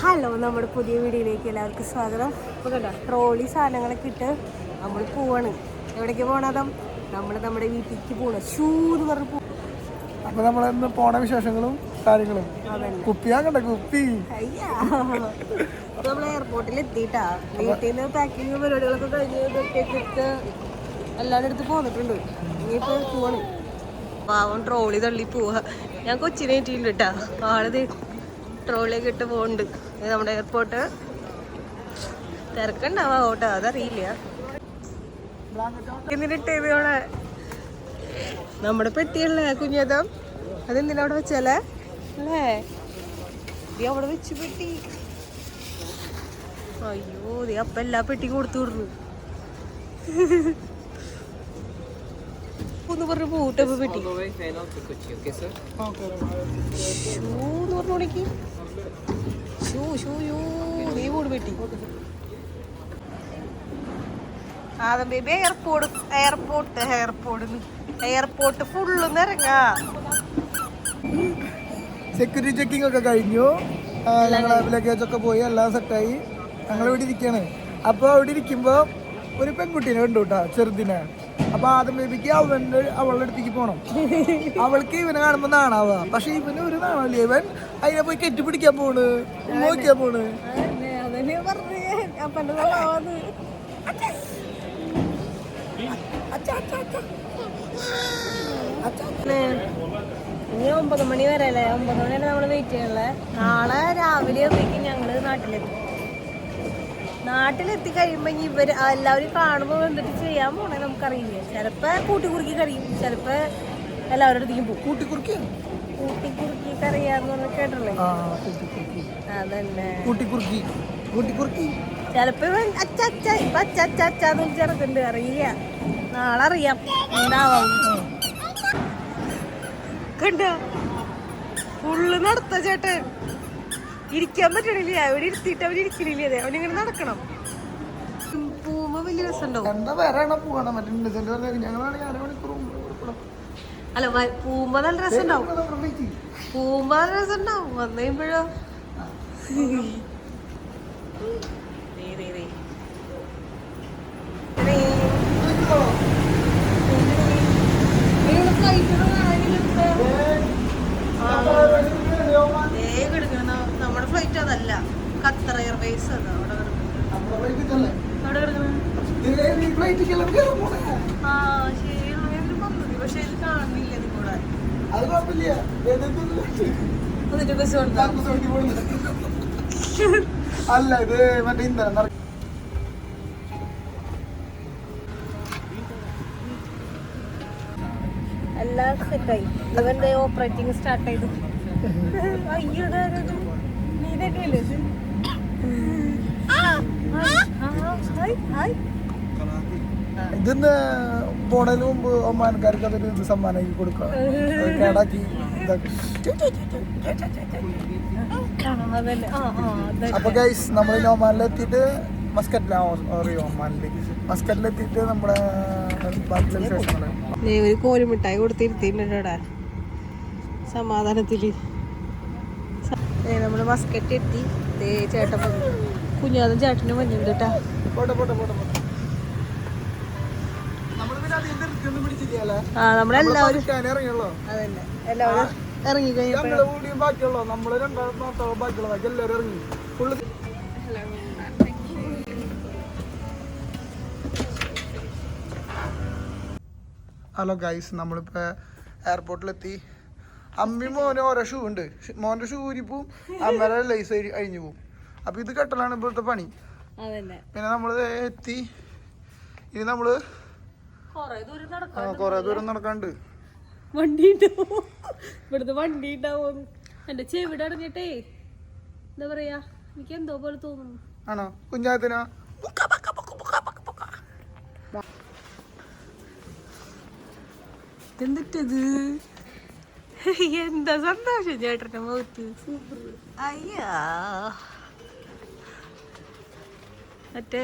Hello, നമ്മുടെ പുതിയ വീഡിയോയിലേക്ക് എല്ലാവർക്കും സ്വാഗതം. ഇപ്പോൾ കണ്ടോ ട്രോളി സാധനങ്ങളൊക്കെ ഇട്ട് നമ്മൾ പോവാണ്. എവിടേക്ക് പോകണതും നമ്മൾ നമ്മുടെ വീട്ടിലേക്ക് പോകണം. ഷൂ എന്ന് പറഞ്ഞ് അപ്പൊ നമ്മളിന്ന് പോണ വിശേഷങ്ങളും കാര്യങ്ങളും കുപ്പിയാകണ്ട കുപ്പി. നമ്മൾ എയർപോർട്ടിൽ എത്തിയിട്ടാ. വീട്ടിൽ നിന്ന് പാക്കിങ് പരിപാടികളൊക്കെ കഴിഞ്ഞ് തൊട്ടേക്ക് എല്ലാവരുടെ അടുത്ത് പോന്നിട്ടുണ്ട്. ഇനിയിപ്പോൾ പോവാണ്. പാവം ട്രോളി തള്ളി പോവാ. ഞാൻ കൊച്ചിനെ ഏറ്റിട്ടുണ്ട് കേട്ടാ. ആളത് ട്രോളിയൊക്കെ ഇട്ട് പോകുന്നുണ്ട്. നമ്മുടെ എയർപോർട്ട് തിരക്കുണ്ടാവാ ഓട്ടോ, അതറിയില്ല. എന്നിട്ടേതോടെ നമ്മുടെ പെട്ടിയല്ലേ കുഞ്ഞതം, അതെന്തിനാ അവിടെ വെച്ചാലേ അല്ലേ? നീ അവിടെ വെച്ച് പെട്ടി. അയ്യോ, നീ അപ്പം എല്ലാ പെട്ടിയും കൊടുത്തു വിടുന്നു ഒന്ന് പറഞ്ഞു പോട്ടപ്പോ പെട്ടി. ഷൂന്ന് പറഞ്ഞു തുടങ്ങി. നീ കൂട് പെട്ടി. ആദം ബേബി എയർപോർട്ട് ഫുള്ള് നിറങ്ങാ. സെക്യൂരിറ്റി ചെക്കിംഗ് ഒക്കെ കഴിഞ്ഞു. ഞങ്ങളെ ലഗേജ് ഒക്കെ പോയി, എല്ലാം സെറ്റായി. ഞങ്ങൾ ഇവിടെ ഇരിക്കാണ്. അപ്പോൾ അവിടെ ഇരിക്കുമ്പോ ഒരു പെൺകുട്ടീനെ കണ്ടു കേട്ടാ, ചെറുതിനെ. അപ്പൊ ആദ്യം ബേബിക്ക് അവളുടെ അടുത്തേക്ക് പോണം. അവൾക്ക് ഇവനെ കാണുമ്പോ നാണാവാ. പക്ഷെ ഇവന് ഒരു നാണല്ലേ. ഇവൻ അതിനെ പോയി കെട്ടിപ്പിടിക്കാൻ പോണ്, നോക്കാൻ പോണ്. ഇനി 9 മണി വരെ അല്ലേ? 9 മണി വരെ നമ്മൾ വെയിറ്റ് ചെയ്യണല്ലേ. നാളെ രാവിലെ ആകുമ്പോഴേക്കും ഞങ്ങള് നാട്ടിലെത്തി കഴിയുമ്പോ ഇവര് എല്ലാവരും കാണുമ്പോ എന്തിട്ട് ചെയ്യാൻ പോണേ നമുക്കറിയില്ല. ചിലപ്പോ കൂട്ടിക്കുറുക്കി കഴിയും, ചിലപ്പോ എല്ലാവരുടെ അടുത്തേക്കും പോകും. കൂട്ടിക്കുറുക്കി കറിയാന്ന് പറഞ്ഞ കേട്ടല്ലേ? അതന്നെ കൂട്ടിക്കുറുക്കി. ചിലപ്പോ അച്ചാന്ന് ചെറുക്കുണ്ട്, അറിയില്ല. നാളെ അറിയാം എന്താവും. കണ്ട ഫുള്ള് നടത്ത ചേട്ടൻ. ഇരിക്കാൻ പറ്റണില്ല, അവിടെ ഇരുത്തിയിട്ട് അവര് ഇരിക്കണില്ലേ. അതെ, അവനിങ്ങനെ നടക്കണം. പോകുമ്പോ വലിയ രസമുണ്ടാവും. അല്ല, പോകുമ്പോ നല്ല രസമുണ്ടാവും. വന്നു കഴിയുമ്പോഴോ നമ്മുടെ ഫ്ലൈറ്റ് അതല്ല, ഖത്തർ എയർവേസ്. അത് അവിടെ പക്ഷെ ഇത് കാണുന്നില്ല. ഇത് കൂടെ അല്ല, ഇത് മറ്റേ ഇന്ധനം എല്ലാം സെറ്റായി. ഇവന്റെ ഓപ്പറേറ്റിംഗ് സ്റ്റാർട്ട് ചെയ്തു. അയ്യോ, നീ തന്നെയല്ലേ? ഇതിന്ന് പോണതിന് മുമ്പ് ഒമാൻകാർക്ക് അതൊരു ഇത് സമ്മാനമാക്കി കൊടുക്കാം. കേടാക്കി അപ്പൊ ഗൈസ്, നമ്മൾ ഒമാനിലെത്തിയിട്ട് മസ്കറ്റിലെത്തിയിട്ട് നമ്മുടെ ബാക്കിയുള്ള വിശേഷങ്ങള് ഒരു കോലുമിഠായി കൊടുത്തിരുത്തിണ്ടാ സമാധാനത്തില്. നമ്മള് മസ്കറ്റ് എത്തി. ചേട്ടൻ കുഞ്ഞാതും ചേട്ടനും വന്നിട്ടുണ്ട് കേട്ടാ. നമ്മളെല്ലാവരും അതന്നെ, എല്ലാവരും ഇറങ്ങി കഴിഞ്ഞപ്പോ ഹലോ ഗൈസ്, നമ്മളിപ്പോ എയർപോർട്ടിലെത്തി. അമ്മയും മോനും ഓരോ ഷൂ ഉണ്ട്. മോന്റെ ഷൂ ഊരിപ്പോവും, അമ്മയുടെ ലൈസ് അഴിഞ്ഞു പോവും. അപ്പൊ ഇത് കെട്ടലാണ് ഇപ്പോഴത്തെ പണി. പിന്നെ നമ്മള് എത്തി. ഇനി നമ്മള് കൊറേ ദൂരം നടക്കാണ്ട്. വണ്ടി ഇവിടുത്തെ വണ്ടി ഉണ്ടാവും. എന്റെ ചെവിടെ അടഞ്ഞിട്ടേ എന്താ പറയാ, എനിക്ക് എന്തോ പോലെ തോന്നുന്നു. ആണോ കുഞ്ഞാത്തിനാ? എന്നിട്ടത് എന്താ സന്തോഷം ചേട്ടന്റെ മുഖത്ത്. അയ്യാ, മറ്റേ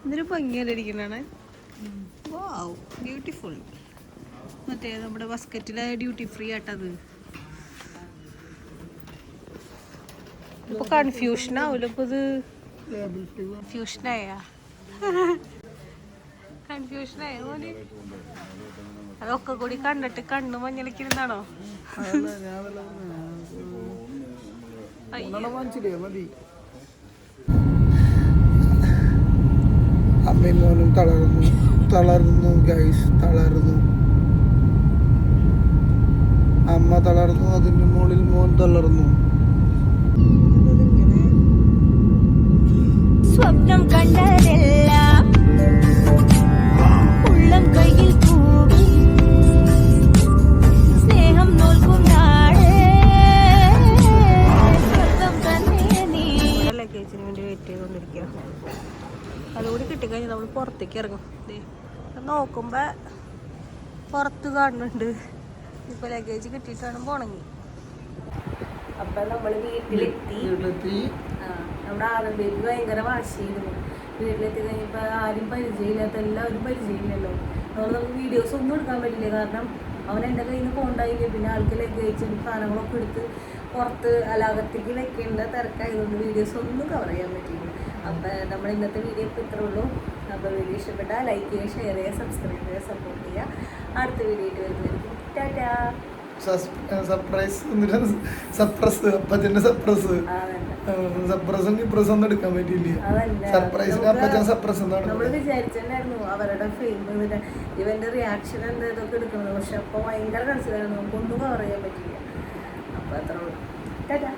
എന്തൊരു ഭംഗിയല്ലിരിക്കണാണ്. വാവ്, ബ്യൂട്ടിഫുൾ. മറ്റേ നമ്മുടെ ബസ്ക്കറ്റിലെ ഡ്യൂട്ടി ഫ്രീ ആട്ടത്. ഇപ്പൊ കൺഫ്യൂഷൻ ആവൂല ഇപ്പൊ ഇത് കൺഫ്യൂഷനായ കൺഫ്യൂഷനായ മോന് അതൊക്കെ കൂടി കണ്ടിട്ട് കണ്ണു മഞ്ഞളിക്കുന്നാണോ? അമ്മയും മോനും തളർന്നു ഗൈസ്, തളർന്നു. അമ്മ തളർന്നു, അതിന്റെ മുകളിൽ മോൻ തളർന്നു. സ്വപ്നം കണ്ടതെല്ലാം ഉള്ളം കയ്യിൽ കൂടി സ്നേഹം നോൽക്കും നാടേ സ്വന്തം തന്നെ നീ. ലഗേജിന് വേണ്ടി വെയിറ്റ് ചെയ്തുകൊണ്ടിരിക്കുക. അതുകൂടി കിട്ടിക്കഴിഞ്ഞാൽ നമ്മൾ പുറത്തേക്ക് ഇറങ്ങും. നോക്കുമ്പോ പുറത്ത് കാണുന്നുണ്ട്. ഇപ്പൊ ലഗേജ് കിട്ടിയിട്ട് വേണം പോണെങ്കിൽ. അപ്പൊ നമ്മള് വീട്ടിലെത്തി. നമ്മുടെ ആദ്യം ബേബി ഭയങ്കര വാശിയായിരുന്നു. വീട്ടിലെത്തി കഴിഞ്ഞപ്പോ ആരും പരിചയമില്ലാത്ത എല്ലാവരും പരിചയമില്ലല്ലോ. അതുകൊണ്ട് നമുക്ക് വീഡിയോസ് ഒന്നും എടുക്കാൻ പറ്റില്ല. കാരണം അവൻ എൻ്റെ കയ്യിൽ നിന്ന് കൊണ്ടായില്ലേ. പിന്നെ ആൾക്ക് ലഗേജും സാധനങ്ങളൊക്കെ എടുത്ത് പുറത്ത് അകത്തേക്ക് വെക്കേണ്ട തിരക്കായതുകൊണ്ട് വീഡിയോസ് ഒന്നും കവർ ചെയ്യാൻ പറ്റില്ല. അപ്പം നമ്മൾ ഇന്നത്തെ വീഡിയോ ഇപ്പോൾ ഇത്രേ ഉള്ളൂ. അപ്പോൾ വീഡിയോ ഇഷ്ടപ്പെട്ടാൽ ലൈക്ക് ചെയ്യുക, ഷെയർ ചെയ്യുക, സബ്സ്ക്രൈബ് ചെയ്യുക, സപ്പോർട്ട് ചെയ്യുക. അടുത്ത വീഡിയോ ആയിട്ട് വരുന്നതായിരിക്കും. ടാറ്റാ. സർപ്രൈസും എടുക്കാൻ പറ്റില്ല. നമ്മള് വിചാരിച്ചിട്ടുണ്ടായിരുന്നു അവരുടെ ഫെയിം ഇവന്റെ റിയാക്ഷൻ എന്താ ഇതൊക്കെ എടുക്കുന്നത്. പക്ഷെ അപ്പൊ ഭയങ്കര കൺസിഡറായിരുന്നു. നമുക്കൊന്നും കവർ ചെയ്യാൻ പറ്റില്ല. അപ്പൊ അത്ര ഉള്ളൂ. ടാറ്റാ.